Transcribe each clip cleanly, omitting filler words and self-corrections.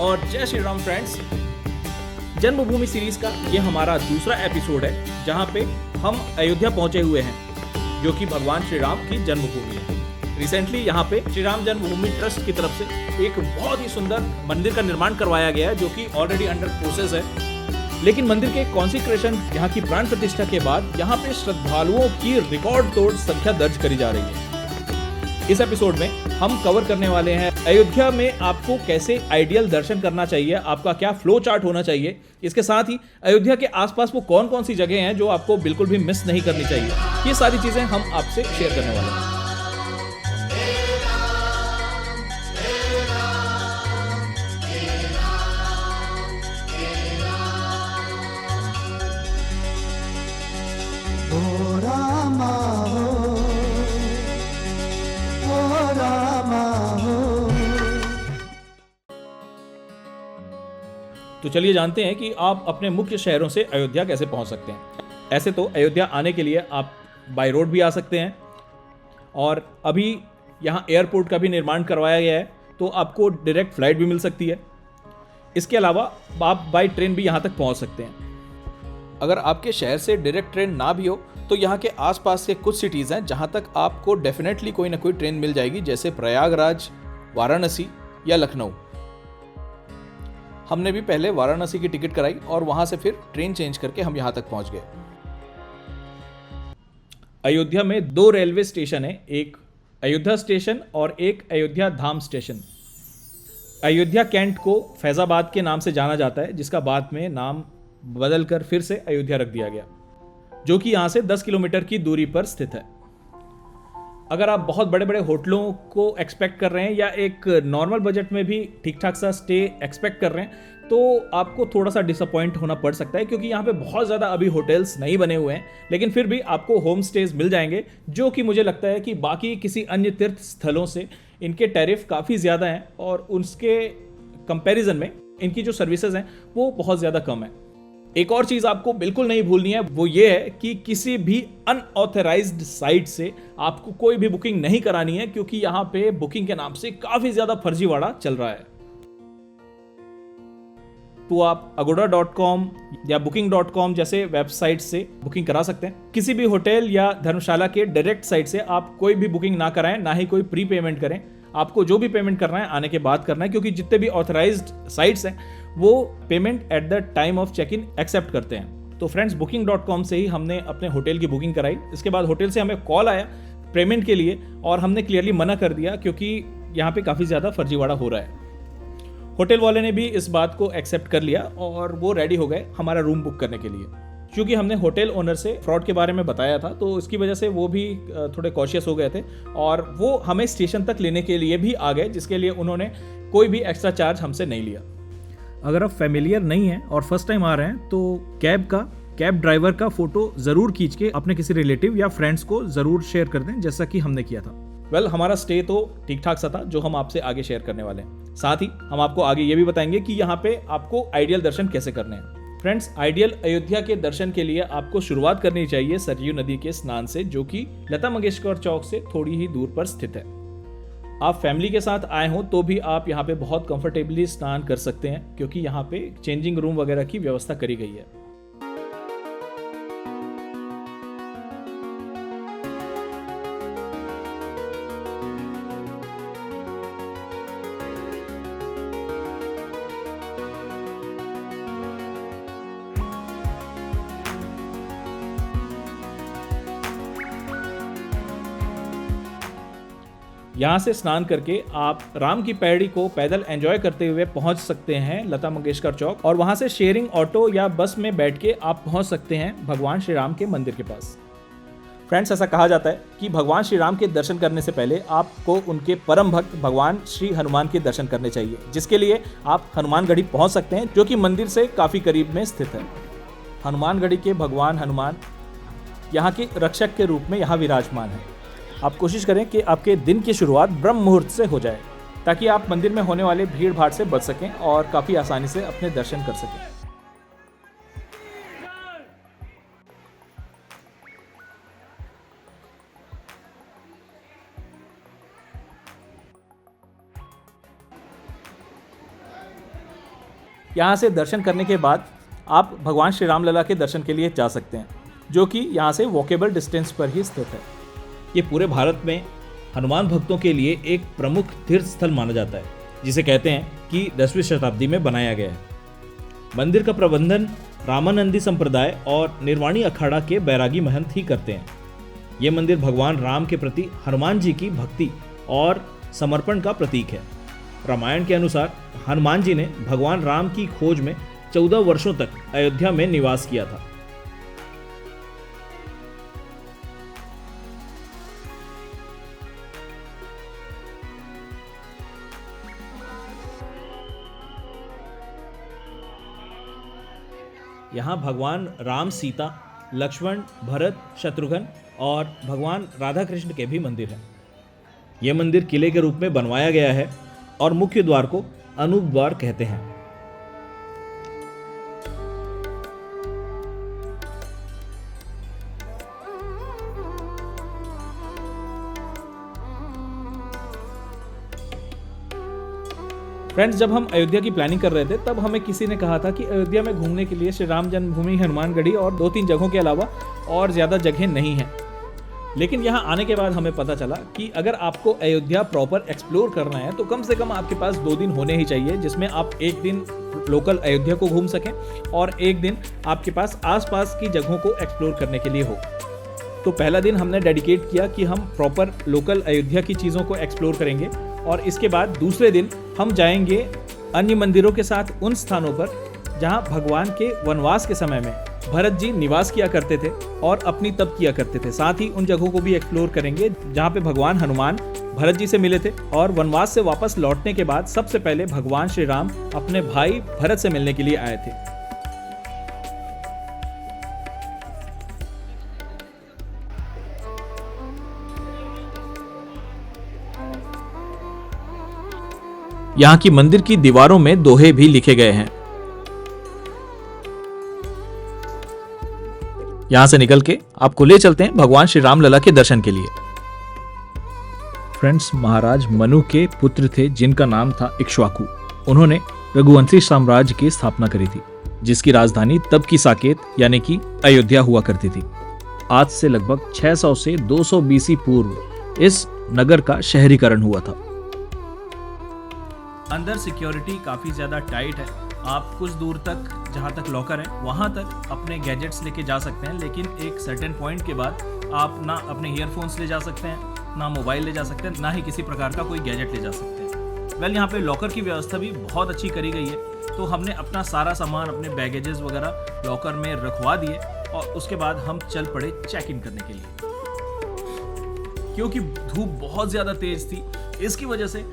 और जय श्री राम फ्रेंड्स। जन्मभूमि सीरीज का ये हमारा दूसरा एपिसोड है जहाँ पे हम अयोध्या पहुंचे हुए हैं जो कि भगवान श्री राम की जन्मभूमि है। रिसेंटली यहाँ पे श्री राम जन्मभूमि ट्रस्ट की तरफ से एक बहुत ही सुंदर मंदिर का निर्माण करवाया गया है जो कि ऑलरेडी अंडर प्रोसेस है। लेकिन मंदिर के कॉन्सिक्रेशन यहाँ की प्राण प्रतिष्ठा के बाद यहाँ पे श्रद्धालुओं की रिकॉर्ड तोड़ संख्या दर्ज करी जा रही है। इस एपिसोड में हम कवर करने वाले हैं अयोध्या में आपको कैसे आइडियल दर्शन करना चाहिए, आपका क्या फ्लो चार्ट होना चाहिए। इसके साथ ही अयोध्या के आसपास वो कौन कौन सी जगह हैं जो आपको बिल्कुल भी मिस नहीं करनी चाहिए। ये सारी चीजें हम आपसे शेयर करने वाले हैं। तो चलिए जानते हैं कि आप अपने मुख्य शहरों से अयोध्या कैसे पहुंच सकते हैं। ऐसे तो अयोध्या आने के लिए आप बाय रोड भी आ सकते हैं और अभी यहाँ एयरपोर्ट का भी निर्माण करवाया गया है तो आपको डायरेक्ट फ्लाइट भी मिल सकती है। इसके अलावा आप बाय ट्रेन भी यहाँ तक पहुँच सकते हैं। अगर आपके शहर से डायरेक्ट ट्रेन ना भी हो तो यहाँ के आसपास के कुछ सिटीज़ हैं जहाँ तक आपको डेफिनेटली कोई ना कोई ट्रेन मिल जाएगी, जैसे प्रयागराज, वाराणसी या लखनऊ। हमने भी पहले वाराणसी की टिकट कराई और वहां से फिर ट्रेन चेंज करके हम यहां तक पहुंच गए। अयोध्या में 2 रेलवे स्टेशन है, एक अयोध्या स्टेशन और एक अयोध्या धाम स्टेशन। अयोध्या कैंट को फैजाबाद के नाम से जाना जाता है, जिसका बाद में नाम बदलकर फिर से अयोध्या रख दिया गया, जो कि यहां से 10 किलोमीटर की दूरी पर स्थित है। अगर आप बहुत बड़े बड़े होटलों को एक्सपेक्ट कर रहे हैं या एक नॉर्मल बजट में भी ठीक ठाक सा स्टे एक्सपेक्ट कर रहे हैं तो आपको थोड़ा सा डिसअपॉइंट होना पड़ सकता है, क्योंकि यहाँ पे बहुत ज़्यादा अभी होटल्स नहीं बने हुए हैं। लेकिन फिर भी आपको होम स्टेज मिल जाएंगे, जो कि मुझे लगता है कि बाकी किसी अन्य तीर्थ स्थलों से इनके टैरिफ काफ़ी ज़्यादा हैं और उसके कंपैरिजन में इनकी जो सर्विसेज हैं वो बहुत ज़्यादा कम है। एक और चीज आपको बिल्कुल नहीं भूलनी है, वो ये है कि किसी भी अनऑथराइज्ड साइट से आपको कोई भी बुकिंग नहीं करानी है, क्योंकि यहां पे बुकिंग के नाम से काफी ज्यादा फर्जीवाड़ा चल रहा है। तो आप agoda.com या booking.com जैसे वेबसाइट से बुकिंग करा सकते हैं। किसी भी होटल या धर्मशाला के डायरेक्ट साइट से आप कोई भी बुकिंग ना कराएं, ना ही कोई प्री पेमेंट करें। आपको जो भी पेमेंट करना है आने के बाद करना है, क्योंकि जितने भी ऑथराइज्ड साइट्स हैं वो payment at the time of check in accept करते हैं। तो फ्रेंड्स, booking.com से ही हमने अपने होटल की बुकिंग कराई। इसके बाद होटल से हमें कॉल आया पेमेंट के लिए और हमने क्लियरली मना कर दिया, क्योंकि यहाँ पे काफ़ी ज़्यादा फर्जीवाड़ा हो रहा है। होटल वाले ने भी इस बात को एक्सेप्ट कर लिया और वो रेडी हो गए हमारा रूम बुक करने के लिए। क्योंकि हमने होटल ओनर से फ्रॉड के बारे में बताया था तो इसकी वजह से वो भी थोड़े कॉशियस हो गए थे और वो हमें स्टेशन तक लेने के लिए भी आ गए, जिसके लिए उन्होंने कोई भी एक्स्ट्रा चार्ज हमसे नहीं लिया। अगर आप फेमिलियर नहीं हैं और फर्स्ट टाइम आ रहे हैं तो कैब ड्राइवर का फोटो ज़रूर खींच के अपने किसी रिलेटिव या फ्रेंड्स को ज़रूर शेयर कर दें, जैसा कि हमने किया था। हमारा स्टे तो ठीक ठाक सा था, जो हम आपसे आगे शेयर करने वाले हैं। साथ ही हम आपको आगे ये भी बताएंगे कि यहाँ पे आपको आइडियल दर्शन कैसे करने हैं। फ्रेंड्स, आइडियल अयोध्या के दर्शन के लिए आपको शुरुआत करनी चाहिए सरयू नदी के स्नान से, जो कि लता मंगेशकर चौक से थोड़ी ही दूर पर स्थित है। आप फैमिली के साथ आए हो तो भी आप यहाँ पे बहुत कंफर्टेबली स्नान कर सकते हैं, क्योंकि यहाँ पे चेंजिंग रूम वगैरह की व्यवस्था करी गई है। यहाँ से स्नान करके आप राम की पैड़ी को पैदल एंजॉय करते हुए पहुँच सकते हैं लता मंगेशकर चौक, और वहाँ से शेयरिंग ऑटो या बस में बैठ के आप पहुँच सकते हैं भगवान श्री राम के मंदिर के पास। फ्रेंड्स, ऐसा कहा जाता है कि भगवान श्री राम के दर्शन करने से पहले आपको उनके परम भक्त भगवान श्री हनुमान के दर्शन करने चाहिए, जिसके लिए आप हनुमानगढ़ी पहुँच सकते हैं, जो कि मंदिर से काफ़ी करीब में स्थित है। हनुमानगढ़ी के भगवान हनुमान यहाँ के रक्षक के रूप में यहाँ विराजमान है। आप कोशिश करें कि आपके दिन की शुरुआत ब्रह्म मुहूर्त से हो जाए, ताकि आप मंदिर में होने वाले भीड़ भाड़ से बच सकें और काफ़ी आसानी से अपने दर्शन कर सकें। यहाँ से दर्शन करने के बाद आप भगवान श्री राम लला के दर्शन के लिए जा सकते हैं, जो कि यहाँ से वॉकेबल डिस्टेंस पर ही स्थित है। ये पूरे भारत में हनुमान भक्तों के लिए एक प्रमुख तीर्थ स्थल माना जाता है, जिसे कहते हैं कि 10वीं शताब्दी में बनाया गया है। मंदिर का प्रबंधन रामानंदी संप्रदाय और निर्वाणी अखाड़ा के बैरागी महंत ही करते हैं। ये मंदिर भगवान राम के प्रति हनुमान जी की भक्ति और समर्पण का प्रतीक है। रामायण के अनुसार हनुमान जी ने भगवान राम की खोज में 14 वर्षों तक अयोध्या में निवास किया था। यहाँ भगवान राम, सीता, लक्ष्मण, भरत, शत्रुघ्न और भगवान राधा कृष्ण के भी मंदिर हैं। यह मंदिर किले के रूप में बनवाया गया है और मुख्य द्वार को अनूप द्वार कहते हैं। फ्रेंड्स, जब हम अयोध्या की प्लानिंग कर रहे थे तब हमें किसी ने कहा था कि अयोध्या में घूमने के लिए श्री राम जन्मभूमि, हनुमानगढ़ी और 2-3 जगहों के अलावा और ज़्यादा जगह नहीं हैं। लेकिन यहाँ आने के बाद हमें पता चला कि अगर आपको अयोध्या प्रॉपर एक्सप्लोर करना है तो कम से कम आपके पास 2 दिन होने ही चाहिए, जिसमें आप एक दिन लोकल अयोध्या को घूम सकें और एक दिन आपके पास आसपास की जगहों को एक्सप्लोर करने के लिए हो। तो पहला दिन हमने डेडिकेट किया कि हम प्रॉपर लोकल अयोध्या की चीज़ों को एक्सप्लोर करेंगे और इसके बाद दूसरे दिन हम जाएंगे अन्य मंदिरों के साथ उन स्थानों पर जहां भगवान के वनवास के समय में भरत जी निवास किया करते थे और अपनी तप किया करते थे। साथ ही उन जगहों को भी एक्सप्लोर करेंगे जहां पे भगवान हनुमान भरत जी से मिले थे और वनवास से वापस लौटने के बाद सबसे पहले भगवान श्री राम अपने भाई भरत से मिलने के लिए आए थे। यहाँ की मंदिर की दीवारों में दोहे भी लिखे गए हैं। यहां से निकल के आपको ले चलते हैं भगवान श्री राम लला के दर्शन के लिए। फ्रेंड्स, महाराज मनु के पुत्र थे जिनका नाम था इक्ष्वाकु। उन्होंने रघुवंशी साम्राज्य की स्थापना करी थी, जिसकी राजधानी तब की साकेत यानी कि अयोध्या हुआ करती थी। आज से लगभग 600 से 200 बीसी पूर्व इस नगर का शहरीकरण हुआ था। अंदर सिक्योरिटी काफ़ी ज़्यादा टाइट है। आप कुछ दूर तक, जहाँ तक लॉकर है वहाँ तक अपने गैजेट्स लेके जा सकते हैं, लेकिन एक सर्टेन पॉइंट के बाद आप ना अपने ईयरफोन्स ले जा सकते हैं, ना मोबाइल ले जा सकते हैं, ना ही किसी प्रकार का कोई गैजेट ले जा सकते हैं। वेल, यहाँ पे लॉकर की व्यवस्था भी बहुत अच्छी करी गई है, तो हमने अपना सारा सामान, अपने बैगेजेस वगैरह लॉकर में रखवा दिए और उसके बाद हम चल पड़े चेक इन करने के लिए। क्योंकि धूप बहुत ज़्यादा तेज थी, इसकी वजह से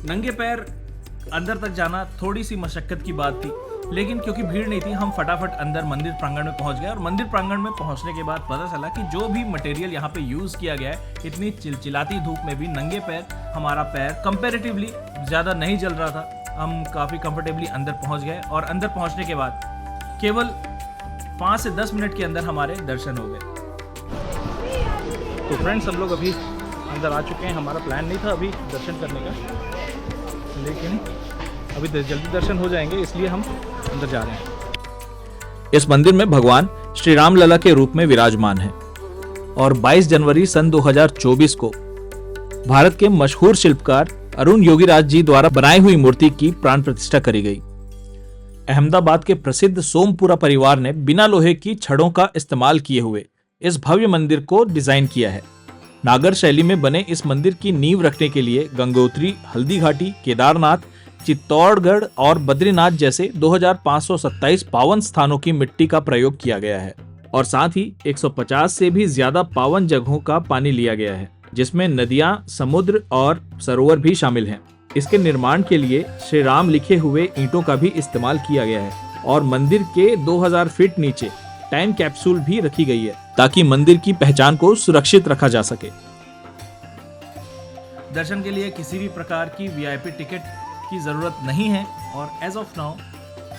नंगे पैर अंदर तक जाना थोड़ी सी मशक्कत की बात थी, लेकिन क्योंकि भीड़ नहीं थी हम फटाफट अंदर मंदिर प्रांगण में पहुंच गए। और मंदिर प्रांगण में पहुंचने के बाद पता चला कि जो भी मटेरियल यहाँ पे यूज़ किया गया है, इतनी चिलचिलाती धूप में भी नंगे पैर हमारा पैर कंपैरेटिवली ज़्यादा नहीं जल रहा था। हम काफ़ी कंफर्टेबली अंदर पहुँच गए और अंदर पहुँचने के बाद केवल 5 से 10 मिनट के अंदर हमारे दर्शन हो गए। तो फ्रेंड्स, हम लोग अभी अंदर आ चुके हैं। हमारा प्लान नहीं था अभी दर्शन करने का, लेकिन अभी जल्दी दर्शन हो जाएंगे, इसलिए हम अंदर जा रहे हैं। इस मंदिर में भगवान श्री राम लला के रूप में विराजमान हैं और 22 जनवरी सन 2024 को भारत के मशहूर शिल्पकार अरुण योगीराज जी द्वारा बनाई हुई मूर्ति की प्राण प्रतिष्ठा करी गई। अहमदाबाद के प्रसिद्ध सोमपुरा परिवार ने बिना लोहे की छड़ों का इस्तेमाल किए हुए इस भव्य मंदिर को डिजाइन किया है। नागर शैली में बने इस मंदिर की नींव रखने के लिए गंगोत्री, हल्दीघाटी, केदारनाथ, चित्तौड़गढ़ और बद्रीनाथ जैसे 2527 पावन स्थानों की मिट्टी का प्रयोग किया गया है और साथ ही 150 से भी ज्यादा पावन जगहों का पानी लिया गया है, जिसमें नदियां, समुद्र और सरोवर भी शामिल हैं। इसके निर्माण के लिए श्री राम लिखे हुए ईंटों का भी इस्तेमाल किया गया है और मंदिर के 2000 फीट नीचे टाइम कैप्सूल भी रखी गई है ताकि मंदिर की पहचान को सुरक्षित रखा जा सके। दर्शन के लिए किसी भी प्रकार की वीआईपी टिकट की जरूरत नहीं है और एज ऑफ नाउ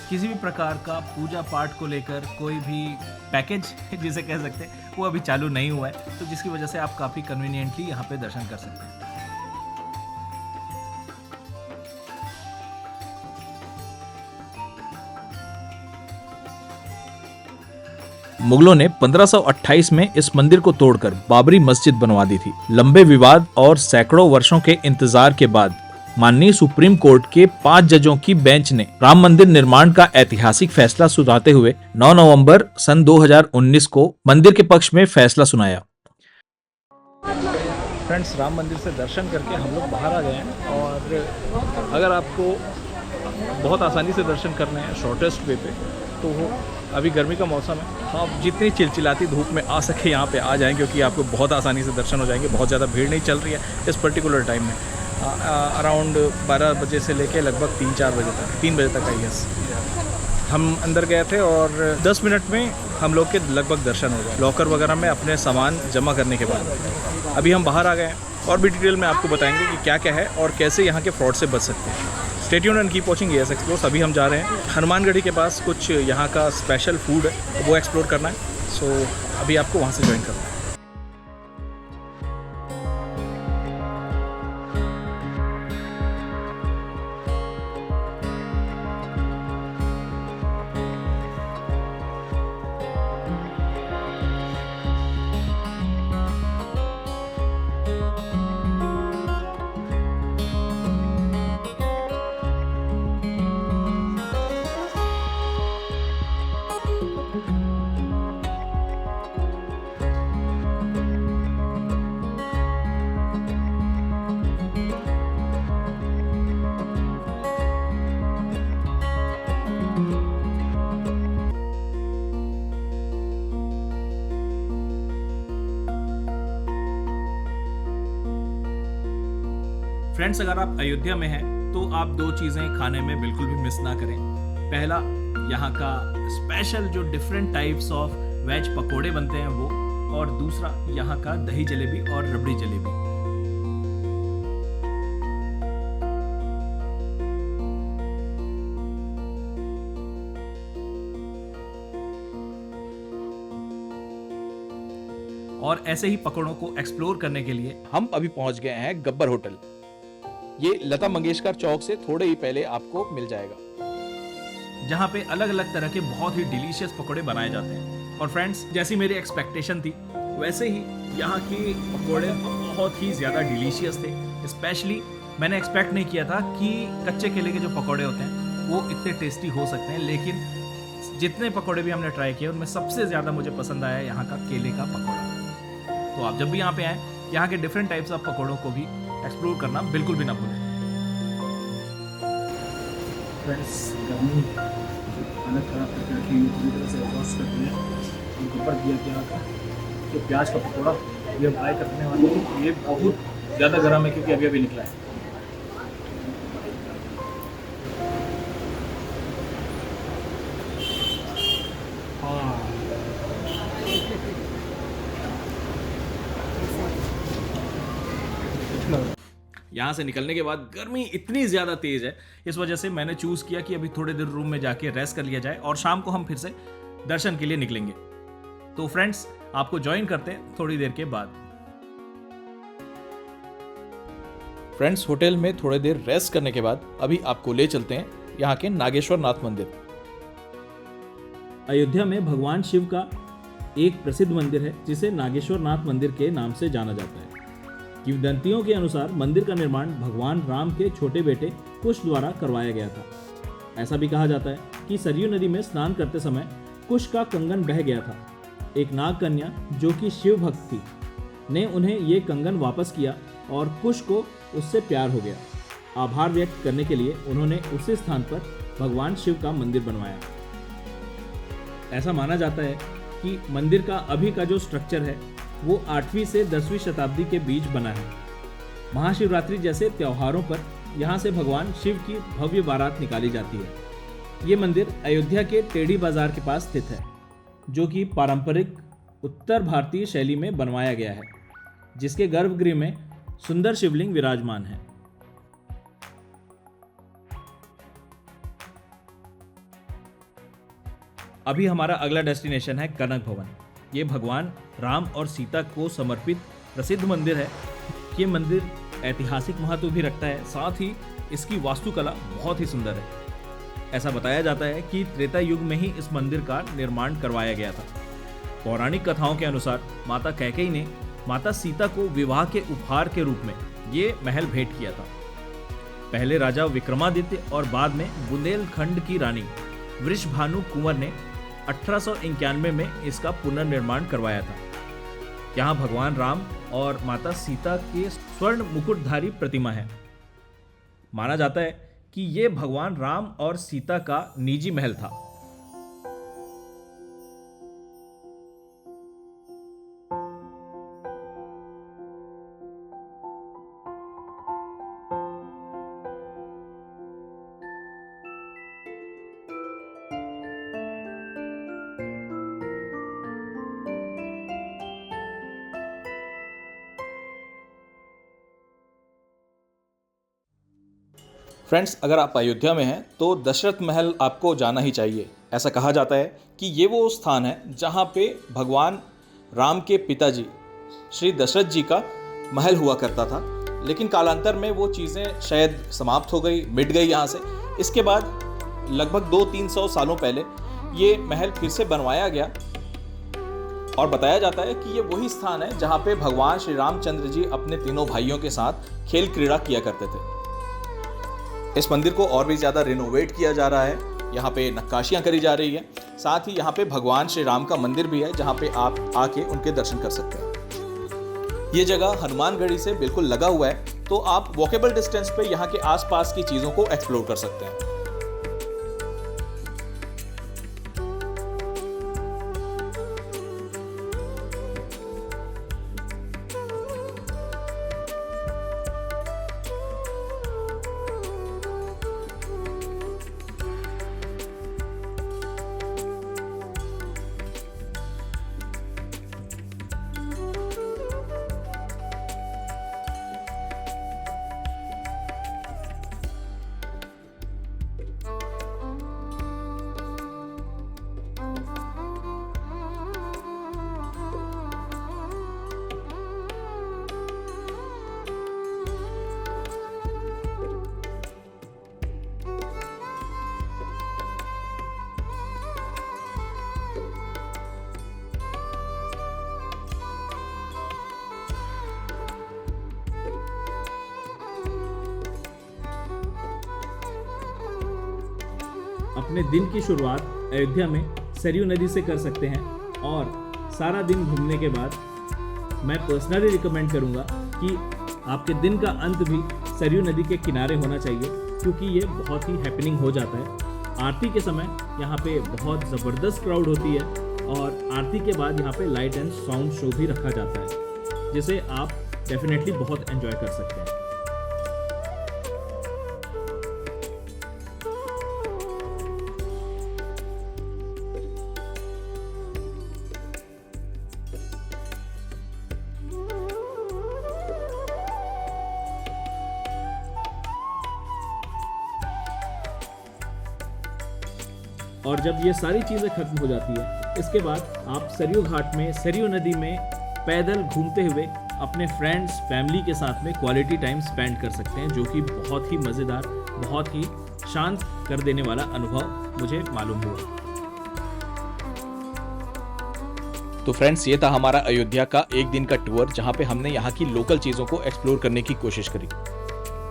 किसी भी प्रकार का पूजा पाठ को लेकर कोई भी पैकेज जिसे कह सकते हैं वो अभी चालू नहीं हुआ है, तो जिसकी वजह से आप काफ़ी कन्वीनियंटली यहाँ पे दर्शन कर सकते हैं। मुगलों ने 1528 में इस मंदिर को तोड़कर बाबरी मस्जिद बनवा दी थी। लंबे विवाद और सैकड़ों वर्षों के इंतजार के बाद माननीय सुप्रीम कोर्ट के 5 जजों की बेंच ने राम मंदिर निर्माण का ऐतिहासिक फैसला सुनाते हुए 9 नवंबर सन 2019 को मंदिर के पक्ष में फैसला सुनाया। फ्रेंड्स, राम मंदिर से दर्शन करके हम लोग बाहर आ गए हैं और अगर आपको बहुत आसानी से दर्शन करने हैं शॉर्टेस्ट वे पे, तो अभी गर्मी का मौसम है, आप जितनी चिलचिलाती धूप में आ सके यहाँ पे आ जाएं, क्योंकि आपको बहुत आसानी से दर्शन हो जाएंगे। बहुत ज़्यादा भीड़ नहीं चल रही है इस पर्टिकुलर टाइम में। अराउंड 12 बजे से लेके लगभग 3 बजे तक आई गेस हम अंदर गए थे और 10 मिनट में हम लोग के लगभग दर्शन हो गए, लॉकर वगैरह में अपने सामान जमा करने के बाद। अभी हम बाहर आ गए हैं और भी डिटेल में आपको बताएंगे कि क्या क्या है और कैसे यहाँ के फ्रॉड से बच सकते हैं। Stay tuned and keep watching as explores. अभी हम जा रहे हैं हनुमानगढ़ी के पास, कुछ यहाँ का स्पेशल फूड है वो एक्सप्लोर करना है। सो अभी आपको वहाँ से ज्वाइन करना है। फ्रेंड्स, अगर आप अयोध्या में हैं तो आप 2 चीज़ें खाने में बिल्कुल भी मिस ना करें। पहला, यहाँ का स्पेशल जो डिफरेंट टाइप्स ऑफ वेज पकोड़े बनते हैं वो, और दूसरा यहाँ का दही जलेबी और रबड़ी जलेबी। और ऐसे ही पकौड़ों को एक्सप्लोर करने के लिए हम अभी पहुंच गए हैं गब्बर होटल। ये लता मंगेशकर चौक से थोड़े ही पहले आपको मिल जाएगा, जहाँ पे अलग अलग तरह के बहुत ही डिलीशियस पकोड़े बनाए जाते हैं। और फ्रेंड्स, जैसी मेरी एक्सपेक्टेशन थी वैसे ही यहाँ के पकोड़े बहुत ही ज़्यादा डिलीशियस थे। स्पेशली मैंने एक्सपेक्ट नहीं किया था कि कच्चे केले के जो पकोड़े होते हैं वो इतने टेस्टी हो सकते हैं, लेकिन जितने पकोड़े भी हमने ट्राई किए उनमें सबसे ज़्यादा मुझे पसंद आया यहाँ का केले का पकौड़ा। तो आप जब भी यहाँ पे आएँ, यहाँ के डिफरेंट टाइप्स ऑफ पकोड़ों को भी एक्सप्लोर करना बिल्कुल भी ना भूलें। फ्रेंड्स, गर्मी हालत ख़राब करके रखी हुई पूरी तरह से एग्जॉस्ट करती है। उनको ऊपर दिया गया था तो प्याज का पकौड़ा ये हम ट्राई करने वाले हैं। ये बहुत ज़्यादा गर्म है क्योंकि अभी अभी निकला है। यहाँ से निकलने के बाद गर्मी इतनी ज़्यादा तेज़ है, इस वजह से मैंने चूज़ किया कि अभी थोड़ी देर रूम में जाके रेस्ट कर लिया जाए और शाम को हम फिर से दर्शन के लिए निकलेंगे। तो फ्रेंड्स, आपको ज्वाइन करते हैं थोड़ी देर के बाद। फ्रेंड्स, होटल में थोड़ी देर रेस्ट करने के बाद अभी आपको ले चलते हैं यहाँ के नागेश्वर नाथ मंदिर। अयोध्या में भगवान शिव का एक प्रसिद्ध मंदिर है जिसे नागेश्वर नाथ मंदिर के नाम से जाना जाता है। किंवदंतियों के अनुसार मंदिर का निर्माण भगवान राम के छोटे बेटे कुश द्वारा करवाया गया था। ऐसा भी कहा जाता है कि सरयू नदी में स्नान करते समय कुश का कंगन बह गया था। एक नाग कन्या जो कि शिव भक्त थी ने उन्हें ये कंगन वापस किया और कुश को उससे प्यार हो गया। आभार व्यक्त करने के लिए उन्होंने उसी स्थान पर भगवान शिव का मंदिर बनवाया। ऐसा माना जाता है कि मंदिर का अभी का जो स्ट्रक्चर है वो 8वीं से 10वीं शताब्दी के बीच बना है। महाशिवरात्रि जैसे त्योहारों पर यहाँ से भगवान शिव की भव्य बारात निकाली जाती है। ये मंदिर अयोध्या के टेढ़ी बाजार के पास स्थित है, जो कि पारंपरिक उत्तर भारतीय शैली में बनवाया गया है, जिसके गर्भगृह में सुंदर शिवलिंग विराजमान है। अभी हमारा अगला डेस्टिनेशन है कनक भवन। ये भगवान राम और सीता को समर्पित प्रसिद्ध मंदिर है। ये मंदिर ऐतिहासिक महत्व भी रखता है, साथ ही इसकी वास्तुकला बहुत ही सुंदर है। ऐसा बताया जाता है कि त्रेता युग में ही इस मंदिर का निर्माण करवाया गया था। पौराणिक कथाओं के अनुसार माता कैकेयी ने माता सीता को विवाह के उपहार के रूप में ये महल भेंट किया था। पहले राजा विक्रमादित्य और बाद में बुंदेलखंड की रानी वृषभानु कुंवर ने 1891 में इसका पुनर्निर्माण करवाया था। यहाँ भगवान राम और माता सीता के स्वर्ण मुकुटधारी प्रतिमा है। माना जाता है कि ये भगवान राम और सीता का निजी महल था। फ्रेंड्स, अगर आप अयोध्या में हैं तो दशरथ महल आपको जाना ही चाहिए। ऐसा कहा जाता है कि ये वो स्थान है जहाँ पे भगवान राम के पिताजी श्री दशरथ जी का महल हुआ करता था, लेकिन कालांतर में वो चीज़ें शायद समाप्त हो गई, मिट गई यहाँ से। इसके बाद लगभग 200-300 सालों पहले ये महल फिर से बनवाया गया और बताया जाता है कि ये वही स्थान है जहाँ पे भगवान श्री रामचंद्र जी अपने तीनों भाइयों के साथ खेल क्रीड़ा किया करते थे। इस मंदिर को और भी ज़्यादा रिनोवेट किया जा रहा है, यहाँ पे नक्काशियाँ करी जा रही हैं। साथ ही यहाँ पे भगवान श्री राम का मंदिर भी है जहाँ पे आप आके उनके दर्शन कर सकते हैं। ये जगह हनुमानगढ़ी से बिल्कुल लगा हुआ है, तो आप वॉकेबल डिस्टेंस पे यहाँ के आसपास की चीज़ों को एक्सप्लोर कर सकते हैं। अपने दिन की शुरुआत अयोध्या में सरयू नदी से कर सकते हैं और सारा दिन घूमने के बाद मैं पर्सनली रिकमेंड करूंगा कि आपके दिन का अंत भी सरयू नदी के किनारे होना चाहिए, क्योंकि ये बहुत ही हैपनिंग हो जाता है। आरती के समय यहाँ पे बहुत ज़बरदस्त क्राउड होती है और आरती के बाद यहाँ पे लाइट एंड साउंड शो भी रखा जाता है, जिसे आप डेफिनेटली बहुत एंजॉय कर सकते हैं। और जब ये सारी चीज़ें खत्म हो जाती है, इसके बाद आप सरयू घाट में सरयू नदी में पैदल घूमते हुए अपने फ्रेंड्स फैमिली के साथ में क्वालिटी टाइम स्पेंड कर सकते हैं, जो कि बहुत ही मज़ेदार, बहुत ही शांत कर देने वाला अनुभव मुझे मालूम हुआ। तो फ्रेंड्स, ये था हमारा अयोध्या का एक दिन का टूर, जहाँ पे हमने यहाँ की लोकल चीज़ों को एक्सप्लोर करने की कोशिश करी।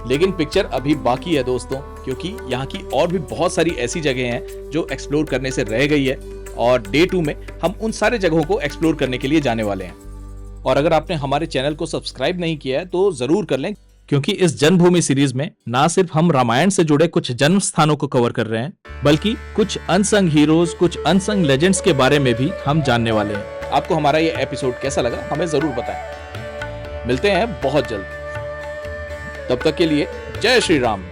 लेकिन पिक्चर अभी बाकी है दोस्तों, क्योंकि यहाँ की और भी बहुत सारी ऐसी जगह हैं जो एक्सप्लोर करने से रह गई है, और डे 2 में हम उन सारे जगहों को एक्सप्लोर करने के लिए जाने वाले हैं। और अगर आपने हमारे चैनल को सब्सक्राइब नहीं किया है तो जरूर कर लें, क्योंकि इस जन्मभूमि सीरीज में ना सिर्फ हम रामायण से जुड़े कुछ जन्म स्थानों को कवर कर रहे हैं, बल्कि कुछ अनसंग हीरोज, कुछ अनसंग लेजेंड्स के बारे में भी हम जानने वाले हैं। आपको हमारा ये एपिसोड कैसा लगा हमें जरूर बताएं। मिलते हैं बहुत जल्द, तब तक के लिए जय श्री राम।